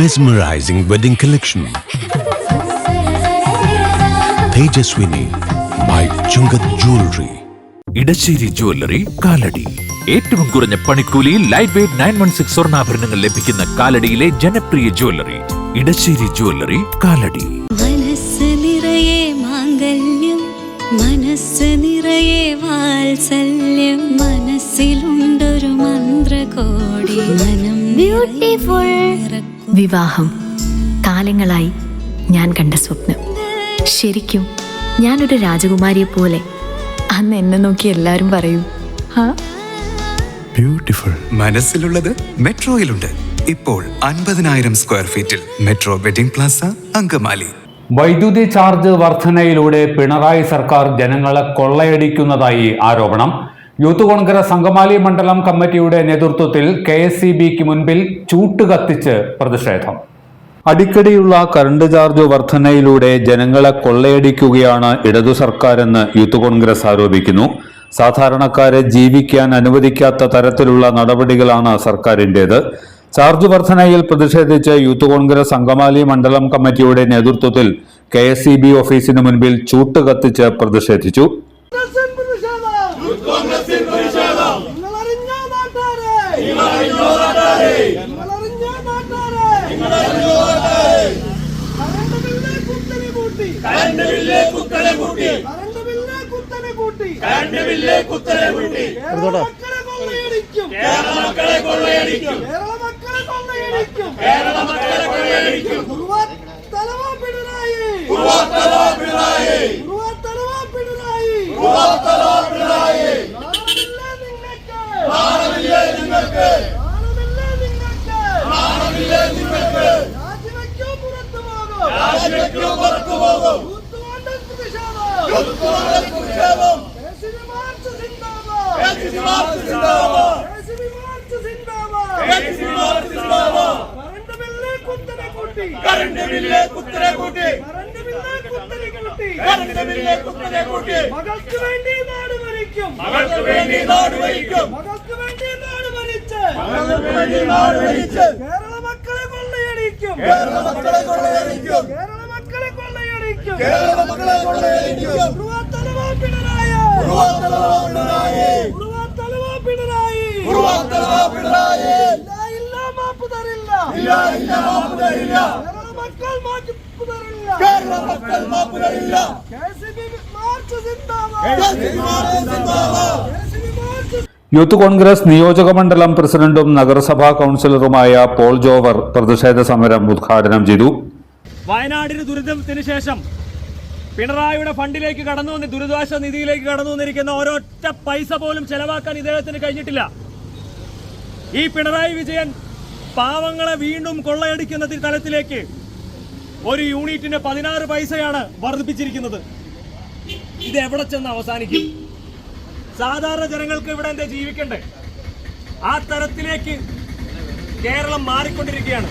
Mesmerizing wedding collection. Tejaswini by Chungat Jewelry. Edassery jewellery Kalady. ഏറ്റവും കുറഞ്ഞ പണിക്കൂലിയിൽ ലൈറ്റ് വെയ്റ്റ് 916 സ്വർണ്ണാഭരണങ്ങൾ ലഭിക്കുന്ന കാലടിയിലെ ജനപ്രിയ ജ്വല്ലറി ഇടശ്ശേരി ജ്വല്ലറി കാലടി. മനസ്സ് നിറയെ മാംഗല്യം, മനസ്സ് നിറയെ വാത്സല്യം, മനസ്സിലുണ്ടൊരു മന്ത്രകോടി മനം ബ്യൂട്ടിഫുൾ. വിവാഹം കാലങ്ങളായി ഞാൻ കണ്ട സ്വപ്നം. ശരിക്കും ഞാനൊരു രാജകുമാരിയെ പോലെ അന്ന് എന്നെ നോക്കി എല്ലാരും പറയും ബ്യൂട്ടിഫുൾ. മനസ്സിലുള്ളത് മെട്രോയിലുണ്ട്. ഇപ്പോൾ 50,000 സ്ക്വയർ ഫീറ്റിൽ മെട്രോ വെഡിംഗ് പ്ലാസ അങ്കമാലി. വൈദ്യുതി ചാർജ് വർധനയിലൂടെ പിണറായി സർക്കാർ ജനങ്ങളെ കൊള്ളയടിക്കുന്നതായി ആരോപണം. യൂത്ത് കോൺഗ്രസ് അങ്കമാലി മണ്ഡലം കമ്മിറ്റിയുടെ നേതൃത്വത്തിൽ KSEBക്ക് മുൻപിൽ ചൂട്ടുകത്തിച്ച് പ്രതിഷേധം. അടിക്കടിയുള്ള കറണ്ട് ചാർജ് വർധനയിലൂടെ ജനങ്ങളെ കൊള്ളയടിക്കുകയാണ് ഇടതു സർക്കാരെന്ന് യൂത്ത് കോൺഗ്രസ് ആരോപിക്കുന്നു. സാധാരണക്കാരെ ജീവിക്കാൻ അനുവദിക്കാത്ത തരത്തിലുള്ള നടപടികളാണ് സർക്കാരിൻ്റേത്. ചാർജ് വർധനയിൽ പ്രതിഷേധിച്ച് യൂത്ത് കോൺഗ്രസ് അങ്കമാലി മണ്ഡലം കമ്മിറ്റിയുടെ നേതൃത്വത്തിൽ KSEB ഓഫീസിന് മുൻപിൽ ചൂട്ടുകത്തിച്ച് പ്രതിഷേധിച്ചു. യൂത്ത് കോൺഗ്രസ് നിയോജക മണ്ഡലം പ്രസിഡന്റും നഗരസഭാ കൗൺസിലറുമായ പോൾ ജോവർ പ്രതിഷേധ സമരം ഉദ്ഘാടനം ചെയ്തു. വയനാടിന് ദുരിതത്തിന് ശേഷം പിണറായിയുടെ ഫണ്ടിലേക്ക് കടന്നു വന്ന് ദുരിതാശ്വാസ നിധിയിലേക്ക് കടന്നു വന്നിരിക്കുന്ന ഒരൊറ്റ പൈസ പോലും ചെലവാക്കാൻ ഇദ്ദേഹത്തിന് കഴിഞ്ഞിട്ടില്ല. ഈ പിണറായി വിജയൻ പാവങ്ങളെ വീണ്ടും കൊള്ളയടിക്കുന്ന തലത്തിലേക്ക് ഒരു യൂണിറ്റിന് 16 പൈസയാണ് വർദ്ധിപ്പിച്ചിരിക്കുന്നത്. ഇത് എവിടെ ചെന്ന് അവസാനിക്കും? സാധാരണ ജനങ്ങൾക്ക് ഇവിടെ എന്താ ജീവിക്കണ്ടേ? ആ തരത്തിലേക്ക് കേരളം മാറിക്കൊണ്ടിരിക്കുകയാണ്.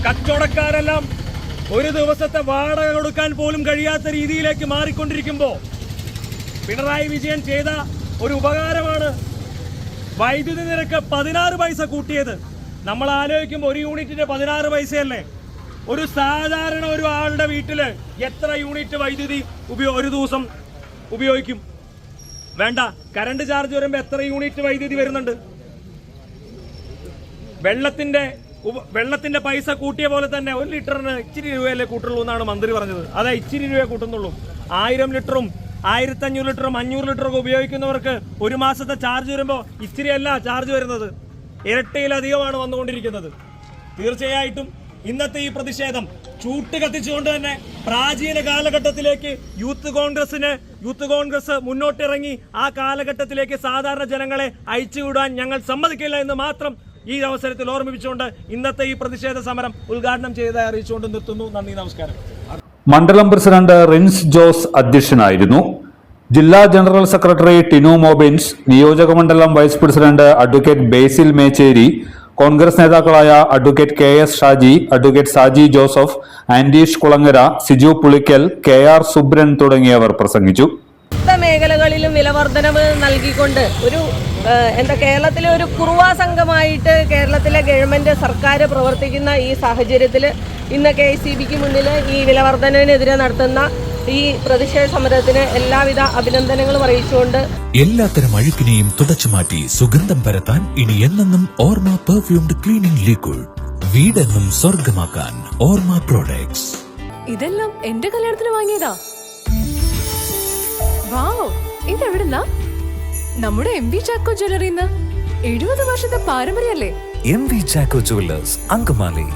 കച്ചവടക്കാരെല്ലാം ഒരു ദിവസത്തെ വാടക കൊടുക്കാൻ പോലും കഴിയാത്ത രീതിയിലേക്ക് മാറിക്കൊണ്ടിരിക്കുമ്പോൾ പിണറായി വിജയൻ ചെയ്ത ഒരു ഉപകാരമാണ് വൈദ്യുതി നിരക്ക് 16 പൈസ കൂട്ടിയത്. നമ്മൾ ആലോചിക്കുമ്പോൾ ഒരു യൂണിറ്റിന് 16 പൈസയല്ലേ? ഒരു സാധാരണ ഒരു ആളുടെ വീട്ടിൽ എത്ര യൂണിറ്റ് വൈദ്യുതി ഒരു ദിവസം ഉപയോഗിക്കും? വേണ്ട, കറണ്ട് ചാർജ് വരുമ്പോൾ എത്ര യൂണിറ്റ് വൈദ്യുതി വരുന്നുണ്ട്? വെള്ളത്തിന്റെ പൈസ കൂട്ടിയ പോലെ തന്നെ 1 ലിറ്ററിന് ഇച്ചിരി രൂപയല്ലേ കൂട്ടുള്ളൂ എന്നാണ് മന്ത്രി പറഞ്ഞത്. അതെ, ഇച്ചിരി രൂപയെ കൂട്ടുന്നുള്ളൂ. 1000 ലിറ്ററും 1500 ലിറ്ററും 500 ലിറ്ററൊക്കെ ഉപയോഗിക്കുന്നവർക്ക് ഒരു മാസത്തെ ചാർജ് വരുമ്പോൾ ഇച്ചിരിയല്ല ചാർജ് വരുന്നത്, ഇരട്ടിയിലധികമാണ് വന്നുകൊണ്ടിരിക്കുന്നത്. തീർച്ചയായിട്ടും ഇന്നത്തെ ഈ പ്രതിഷേധം ചൂട്ട് കത്തിച്ചുകൊണ്ട് തന്നെ പ്രാചീന കാലഘട്ടത്തിലേക്ക് യൂത്ത് കോൺഗ്രസ് മുന്നോട്ടിറങ്ങി ആ കാലഘട്ടത്തിലേക്ക് സാധാരണ ജനങ്ങളെ അയച്ചുവിടാൻ ഞങ്ങൾ സമ്മതിക്കില്ല എന്ന് മാത്രം ഈ അവസരത്തിൽ ഓർമ്മിപ്പിച്ചുകൊണ്ട് ഇന്നത്തെ ഈ പ്രതിഷേധ സമരം ഉദ്ഘാടനം ചെയ്തതായി അറിയിച്ചുകൊണ്ട് നിർത്തുന്നു. നന്ദി, നമസ്കാരം. മണ്ഡലം പ്രസിഡന്റ് റിൻസ് ജോസ് അധ്യക്ഷനായിരുന്നു. ജില്ലാ ജനറൽ സെക്രട്ടറി ടിനു മോബിൻസ്, നിയോജക മണ്ഡലം vice president advocate Basil Mecheri, Congress നേതാക്കളായ advocate KS Shaji, advocate Saji Joseph, Andeesh Kulangara, Siju Pulikkal, KR Subran തുടങ്ങിയവർ പ്രസംഗിച്ചു. മേഖലകളിലും വിലവർദ്ധനവ് നൽകിക്കൊണ്ട് ഒരു കേരളത്തിലെ ഒരു കുറുവാ സംഘമായിട്ട് കേരളത്തിലെ ഗവൺമെന്റ് സർക്കാർ പ്രവർത്തിക്കുന്ന ഈ സാഹചര്യത്തിൽ ഇന്ന് KCBക്ക് മുന്നിൽ ഈ വിലവർദ്ധനവിനെതിരെ നടത്തുന്ന ഈ പ്രതിഷേധ സമരത്തിന് എല്ലാവിധ അഭിനന്ദനങ്ങളും അറിയിച്ചുകൊണ്ട് എല്ലാത്തരം അഴുക്കിനെയും തുടച്ചു മാറ്റി സുഗന്ധം പരത്താൻ ഇനി എന്നെന്നും ഓർമ്മ പെർഫ്യൂംഡ് ക്ലീനിംഗ് ലിക്വിഡ്. വീടെന്നും സ്വർഗമാക്കാൻ ഓർമ്മ പ്രോഡക്ട്സ്. ഇതെല്ലാം എന്റെ കല്യാണത്തിന് വാങ്ങിയതാ. വാവ്, ഇതെവിടുന്നാ? നമ്മുടെ MV ചാക്കോ ജ്വല്ലറിന്ന്. 70 വർഷത്തെ പാരമ്പര്യല്ലേ? MV Chacko jewellers, Angamaly.